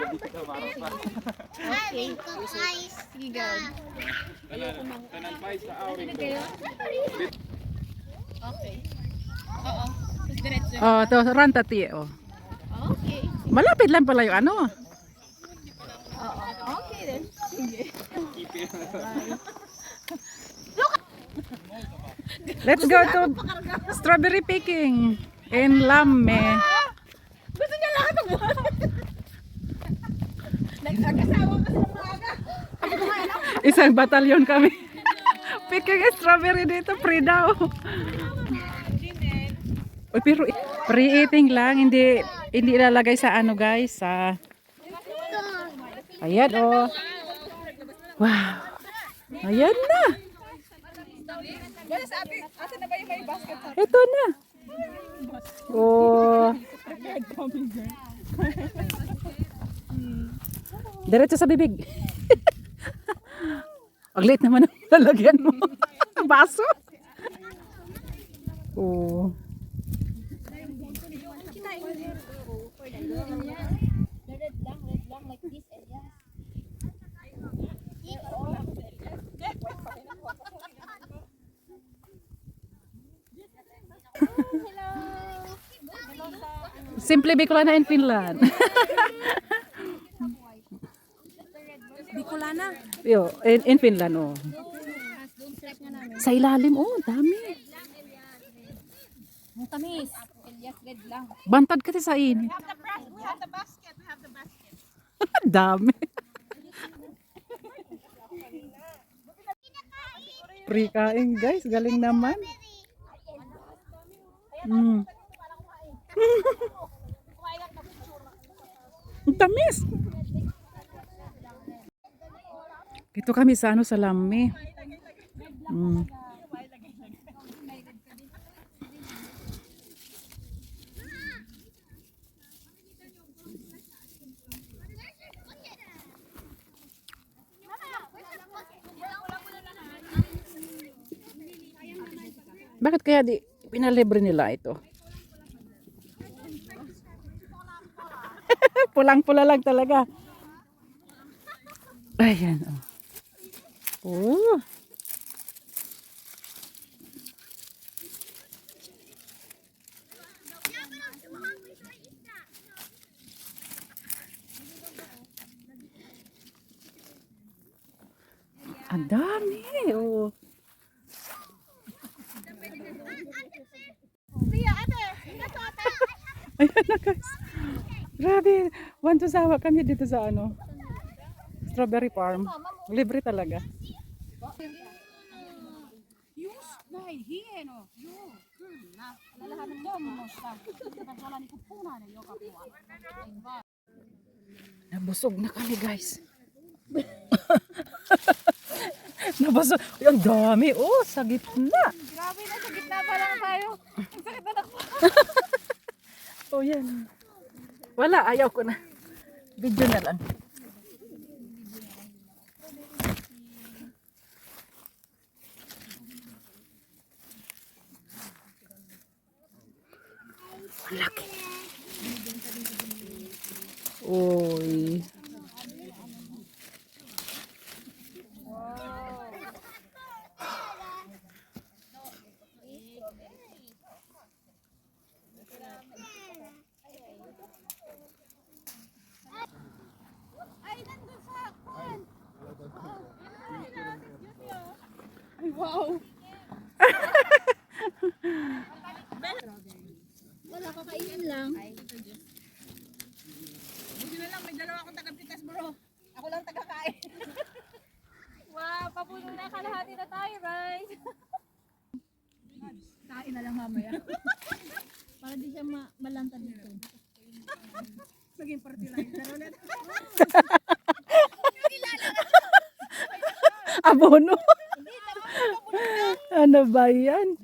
Okay. Sige, guys. Okay. Oo. Diretso. Oh, to rantati oh. Okay. Malapit lang pala yung ano. Oo. Okay then. Sige. Let's go to strawberry picking in Lamme. Gusto niya lahat ng buwan. Nagkasama pa sila maaga. Isang batalyon kami. Picking strawberry dito, free daw. Uy, pero pre-eating lang, hindi ilalagay sa ano guys, sa ayan oh. Wow. Ayan na. Asa na ba yung may basket? Ito na. Oh. Diretso sa bibig. Ang liit naman ang lalagyan mo. Baso. Oh. Red lang like this and yes. Simple Bicolana in Finland. Bicolana. Yo, in Finland oh. Sa ilalim oh, dami. Ang tamis. Yes, red lang. Bantad kasi sa init. We have the basket. We have the basket. Dami. Free kain guys, galing naman. Mm. Ang tamis. Ito kami sa ano, sa Lamme. Mm. Bakit kaya di pinalibre nila ito? Pulang-pula lang talaga. Ayan oh. Oh. Ang dami. Oh. Ayan na guys. Grabe. Want to sawa kami dito sa ano. Strawberry farm. Libre talaga. Nabusog na kami guys. Nabusog. Ang dami. Oh, sa gitna. Grabe na, sa gitna pa lang tayo. Ang sakit na nakpa. Oh, yan. Wala, ayaw ko na. Video na lang. Ang laki. Oy. Ay, nandun sa kwan. Ay, wow. Wala, kakainin lang. Buti na lang, may dalawa akong taga-pitas bro. Ako lang taga-kain. Wow, papuno na, kalahati na tayo, right? Kain na lang mamaya. Para di siya malantad dito. Maging party line. Pero ulit. Abono. Ano ba yan?